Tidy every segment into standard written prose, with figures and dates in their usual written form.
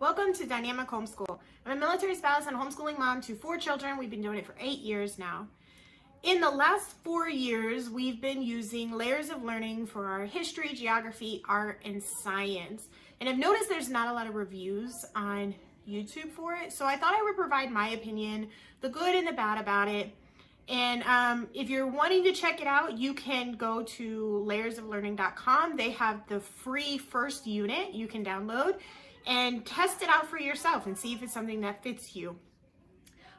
Welcome to Dynamic Homeschool. I'm a military spouse and homeschooling mom to 4 children. We've been doing it for 8 years now. In the last 4 years, we've been using layers of learning for our history, geography, art, and science. And I've noticed there's not a lot of reviews on YouTube for it, so I thought I would provide my opinion, the good and the bad about it. And if you're wanting to check it out, you can go to layersoflearning.com. They have the free first unit you can download and test it out for yourself and see if it's something that fits you.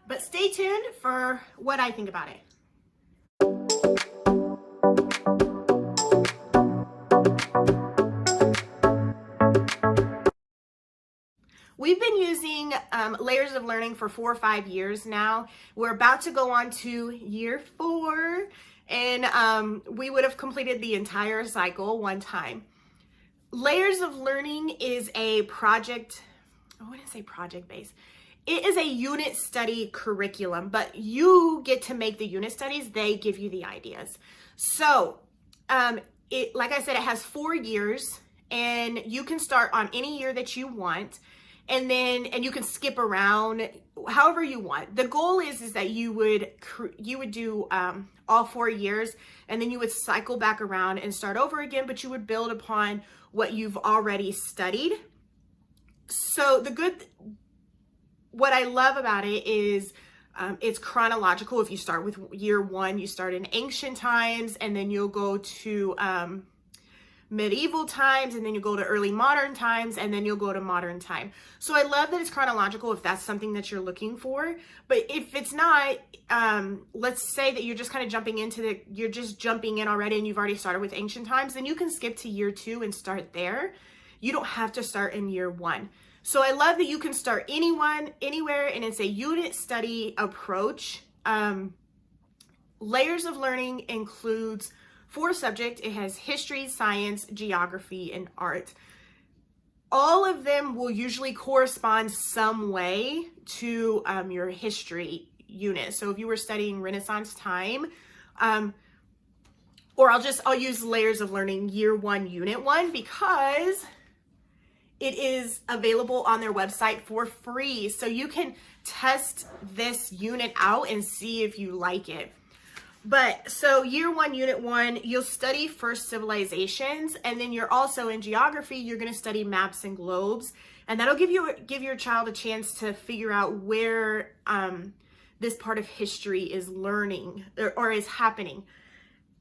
But stay tuned for what I think about it. We've been using layers of learning for 4 or 5 years now. We're about to go on to year 4, and we would have completed the entire cycle one time. Layers of learning is a project, I want to say project-based. It is a unit study curriculum, but you get to make the unit studies. They give you the ideas. So, like I said, it has 4 years, and you can start on any year that you want. And you can skip around however you want. The goal is that you would do all 4 years, and then you would cycle back around and start over again, but you would build upon what you've already studied. So what I love about it is it's chronological. If you start with year 1, you start in ancient times, and then you'll go to medieval times, and then you go to early modern times, and then you'll go to modern time. So I love that it's chronological if that's something that you're looking for. But if it's not, let's say that you're just kind of jumping in already and you've already started with ancient times, then you can skip to year 2 and start there. You don't have to start in year 1. So I love that you can start anywhere, and it's a unit study approach. Layers of learning includes 4 subjects. It has history, science, geography, and art. All of them will usually correspond some way to your history unit. So if you were studying Renaissance time, or I'll use layers of learning year 1, unit 1, because it is available on their website for free. So you can test this unit out and see if you like it. But so year 1, unit 1, you'll study first civilizations, and then you're also in geography, you're going to study maps and globes, and that'll give your child a chance to figure out where this part of history is learning or is happening.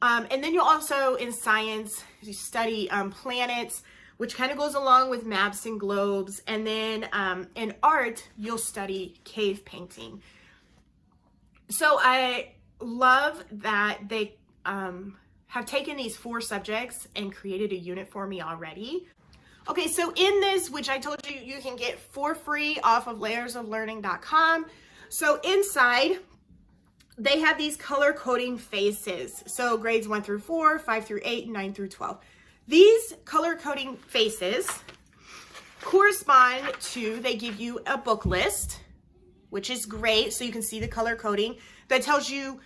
And then you'll also, in science, you study planets, which kind of goes along with maps and globes, and then in art, you'll study cave painting. So I love that they have taken these 4 subjects and created a unit for me already. Okay, so in this, which I told you you can get for free off of layersoflearning.com. So inside, they have these color coding faces. So grades 1 through 4, 5 through 8, and 9 through 12. These color coding faces correspond to, they give you a book list, which is great. So you can see the color coding that tells you,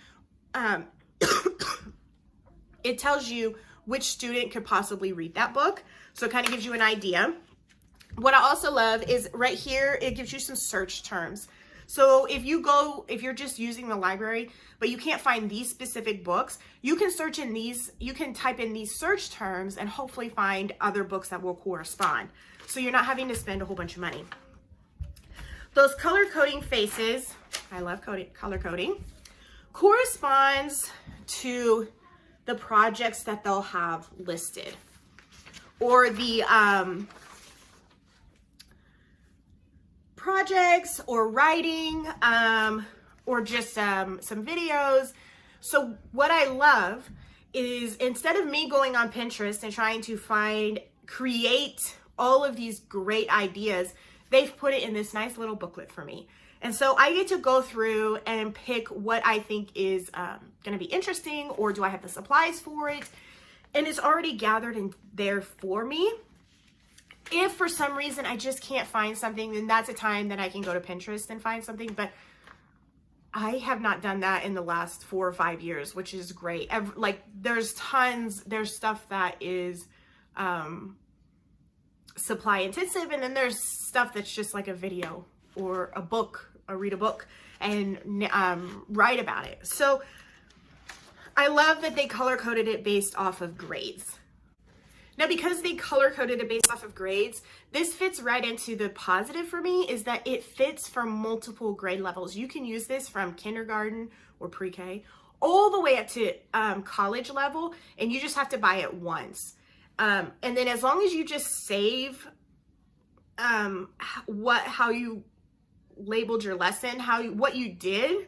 it tells you which student could possibly read that book. So it kind of gives you an idea. What I also love is right here, it gives you some search terms. So if you're just using the library, but you can't find these specific books, you can type in these search terms and hopefully find other books that will correspond. So you're not having to spend a whole bunch of money. Those color coding faces, I love color coding, corresponds to the projects that they'll have listed, or the projects or writing, or just some videos. So what I love is, instead of me going on Pinterest and trying to create all of these great ideas, they've put it in this nice little booklet for me. And so I get to go through and pick what I think is going to be interesting, or do I have the supplies for it? And it's already gathered in there for me. If for some reason I just can't find something, then that's a time that I can go to Pinterest and find something. But I have not done that in the last 4 or 5 years, which is great. There's stuff that is supply intensive, and then there's stuff that's just like a video or a book, or read a book and write about it. So I love that they color coded it based off of grades. Now, because they color coded it based off of grades, this fits right into the positive for me, is that it fits for multiple grade levels. You can use this from kindergarten or pre-K all the way up to college level, and you just have to buy it once. And then as long as you just save how you labeled your lesson, what you did,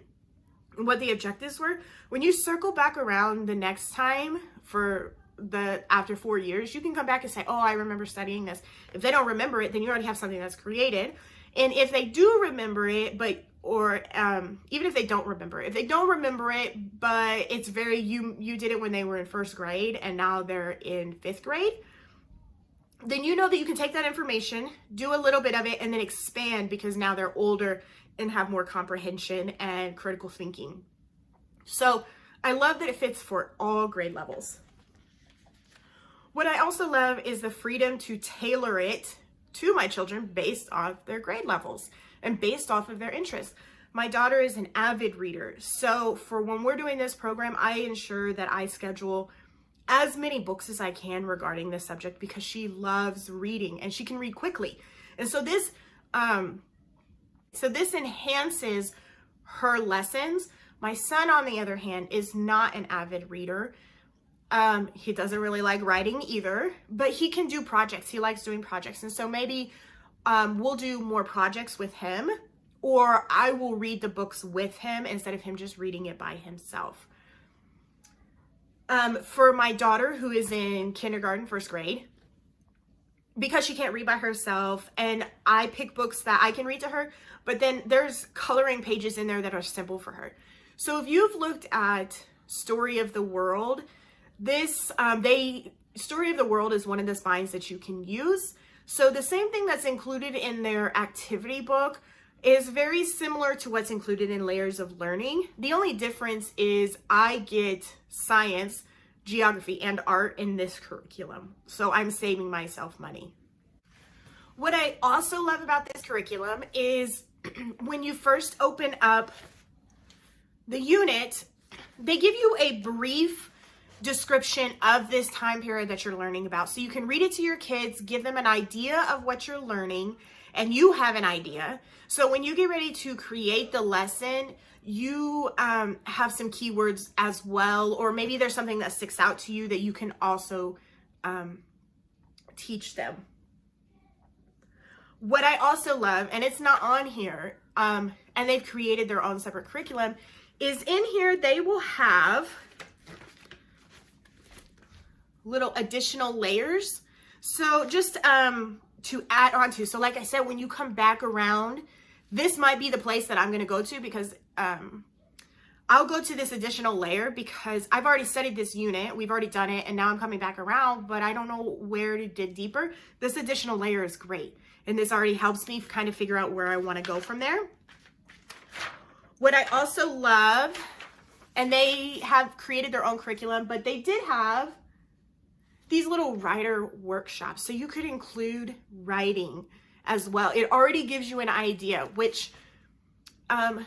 what the objectives were, when you circle back around the next time after 4 years, you can come back and say, oh, I remember studying this. If they don't remember it, then you already have something that's created. And if they do remember it, even if they don't remember it, but it's you did it when they were in first grade and now they're in fifth grade, then you know that you can take that information, do a little bit of it, and then expand, because now they're older and have more comprehension and critical thinking. So I love that it fits for all grade levels. What I also love is the freedom to tailor it to my children based off their grade levels and based off of their interests. My daughter is an avid reader, so for when we're doing this program, I ensure that I schedule as many books as I can regarding this subject, because she loves reading and she can read quickly. And so this enhances her lessons. My son, on the other hand, is not an avid reader. He doesn't really like writing either, but he can do projects. He likes doing projects. And so maybe we'll do more projects with him, or I will read the books with him instead of him just reading it by himself. For my daughter, who is in kindergarten, first grade, because she can't read by herself, and I pick books that I can read to her, but then there's coloring pages in there that are simple for her. So if you've looked at Story of the World, Story of the World is one of the spines that you can use. So the same thing that's included in their activity book is very similar to what's included in Layers of Learning. The only difference is I get science, geography, and art in this curriculum. So I'm saving myself money. What I also love about this curriculum is when you first open up the unit, they give you a brief description of this time period that you're learning about. So you can read it to your kids, give them an idea of what you're learning, and you have an idea. So when you get ready to create the lesson, you have some keywords as well, or maybe there's something that sticks out to you that you can also teach them. What I also love, and it's not on here, and they've created their own separate curriculum, is in here they will have little additional layers. So just to add on to, so like I said, when you come back around, this might be the place that I'm going to go to, because I'll go to this additional layer because I've already studied this unit. We've already done it, and now I'm coming back around, but I don't know where to dig deeper. This additional layer is great, and this already helps me kind of figure out where I want to go from there. What I also love, and they have created their own curriculum, but they did have these little writer workshops. So you could include writing as well. It already gives you an idea, which I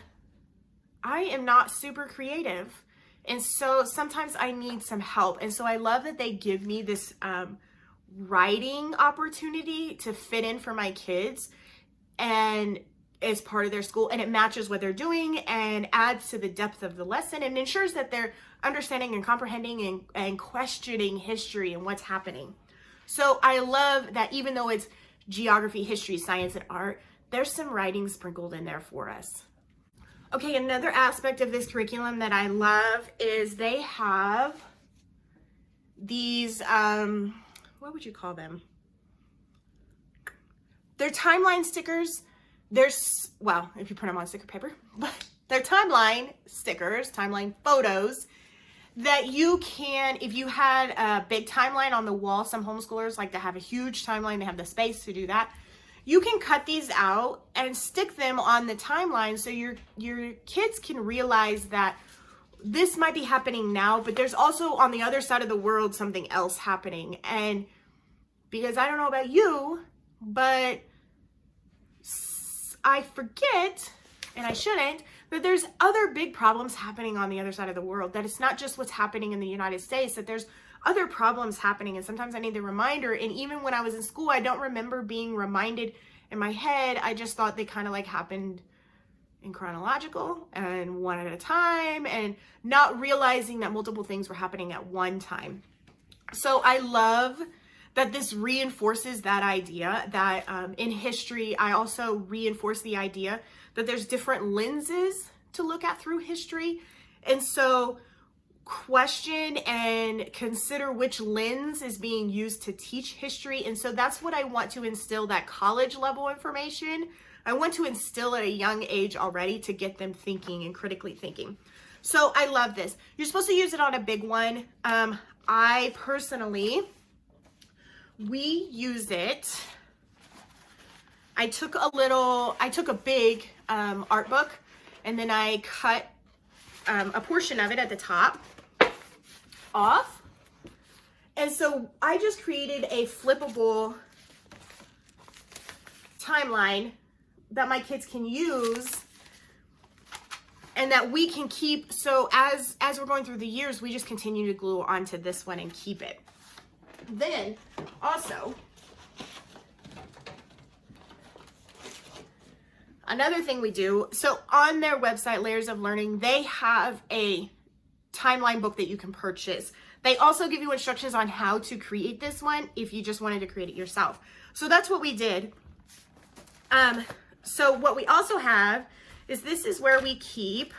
am not super creative. And so sometimes I need some help. And so I love that they give me this writing opportunity to fit in for my kids and as part of their school, and it matches what they're doing and adds to the depth of the lesson and ensures that they're understanding and comprehending and questioning history and what's happening. So I love that even though it's geography, history, science, and art, there's some writing sprinkled in there for us. Okay, another aspect of this curriculum that I love is they have these, what would you call them? They're timeline stickers. There's, well, if you print them on sticker paper, but they're timeline stickers, timeline photos that you can, if you had a big timeline on the wall, some homeschoolers like to have a huge timeline, they have the space to do that. You can cut these out and stick them on the timeline so your kids can realize that this might be happening now, but there's also on the other side of the world something else happening. And because I don't know about you, but I forget, and I shouldn't, that there's other big problems happening on the other side of the world, that it's not just what's happening in the United States, that there's other problems happening. And sometimes I need the reminder. And even when I was in school, I don't remember being reminded in my head. I just thought they kind of like happened in chronological and one at a time, and not realizing that multiple things were happening at one time. So I love that this reinforces that idea that in history, I also reinforce the idea that there's different lenses to look at through history. And so question and consider which lens is being used to teach history. And so that's what I want to instill, that college level information. I want to instill at a young age already to get them thinking and critically thinking. So I love this. You're supposed to use it on a big one. I personally, we use it. I took a big art book, and then I cut a portion of it at the top off. And so I just created a flippable timeline that my kids can use and that we can keep. So as we're going through the years, we just continue to glue onto this one and keep it. Then also, another thing we do, so on their website, Layers of Learning, they have a timeline book that you can purchase. They also give you instructions on how to create this one if you just wanted to create it yourself. So that's what we did. So what we also have is, this is where we keep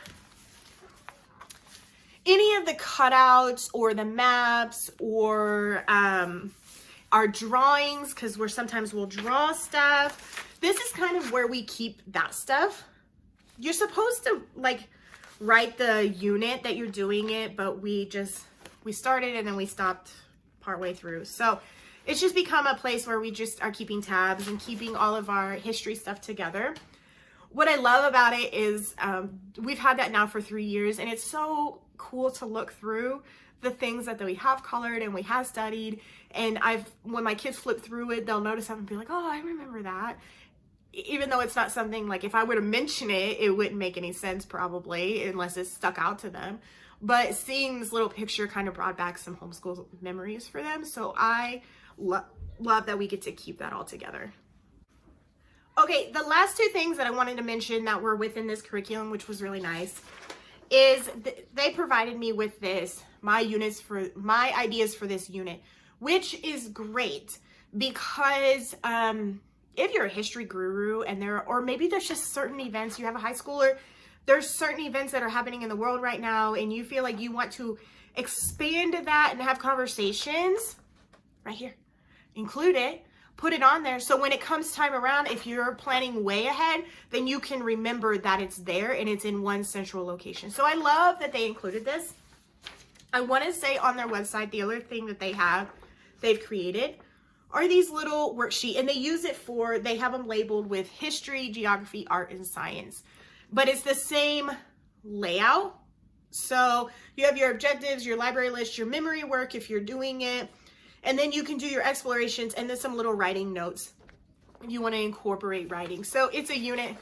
any of the cutouts or the maps or our drawings, because sometimes we'll draw stuff. This is kind of where we keep that stuff. You're supposed to like write the unit that you're doing it, but we started and then we stopped partway through. So it's just become a place where we just are keeping tabs and keeping all of our history stuff together. What I love about it is we've had that now for 3 years, and it's so cool to look through the things that we have colored and we have studied. And when my kids flip through it, they'll notice something and be like, oh, I remember that. Even though it's not something, like if I were to mention it, it wouldn't make any sense probably unless it stuck out to them. But seeing this little picture kind of brought back some homeschool memories for them. So I love that we get to keep that all together. Okay, the last two things that I wanted to mention that were within this curriculum, which was really nice, is they provided me with this, my ideas for this unit, which is great because if you're a history guru and or maybe there's just certain events, you have a high schooler, there's certain events that are happening in the world right now and you feel like you want to expand that and have conversations, right here, include it, put it on there. So when it comes time around, if you're planning way ahead, then you can remember that it's there and it's in one central location. So I love that they included this. I want to say on their website, the other thing that they've created are these little worksheets, and they have them labeled with history, geography, art, and science, but it's the same layout. So you have your objectives, your library list, your memory work if you're doing it, and then you can do your explorations and then some little writing notes if you want to incorporate writing. So it's a unit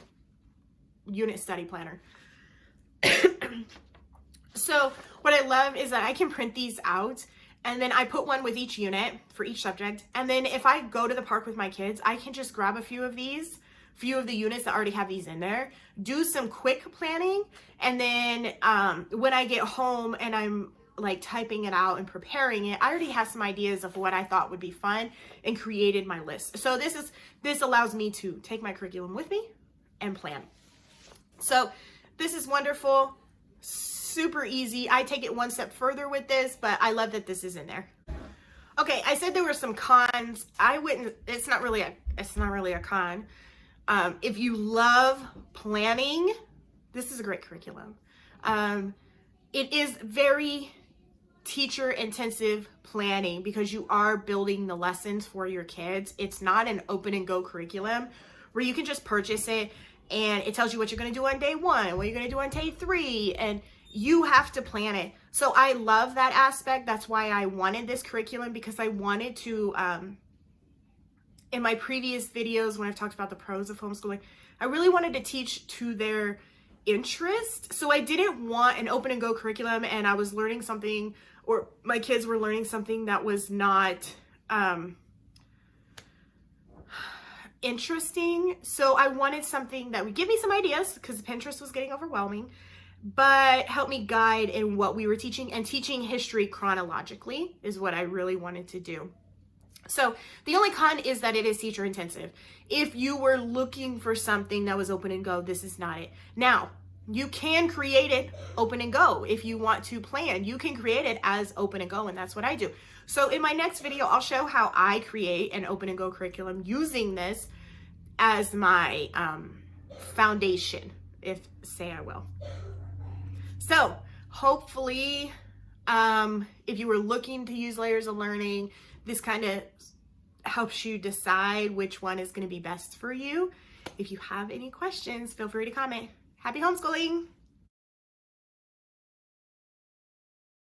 study planner. So what I love is that I can print these out, and then I put one with each unit for each subject. And then if I go to the park with my kids, I can just grab a few of the units that already have these in there, do some quick planning. And then when I get home and I'm like typing it out and preparing it, I already have some ideas of what I thought would be fun and created my list. So this allows me to take my curriculum with me and plan. So this is wonderful. Super easy. I take it one step further with this, but I love that this is in there. Okay, I said there were some cons. It's not really a con. If you love planning, this is a great curriculum. It is very teacher intensive planning because you are building the lessons for your kids. It's not an open and go curriculum where you can just purchase it and it tells you what you're going to do on day 1, what you're going to do on day 3, and you have to plan it. So I love that aspect. That's why I wanted this curriculum, because I wanted to in my previous videos when I've talked about the pros of homeschooling, I really wanted to teach to their interest. So I didn't want an open and go curriculum and I was learning something, or my kids were learning something that was not interesting. So I wanted something that would give me some ideas, because Pinterest was getting overwhelming, but help me guide in what we were teaching, and teaching history chronologically is what I really wanted to do. So the only con is that it is teacher intensive. If you were looking for something that was open and go, this is not it. Now, you can create it open and go. If you want to plan, you can create it as open and go, and that's what I do. So in my next video, I'll show how I create an open and go curriculum using this as my foundation, if say I will. So hopefully, if you were looking to use layers of learning, this kind of helps you decide which one is going to be best for you. If you have any questions, feel free to comment. Happy homeschooling!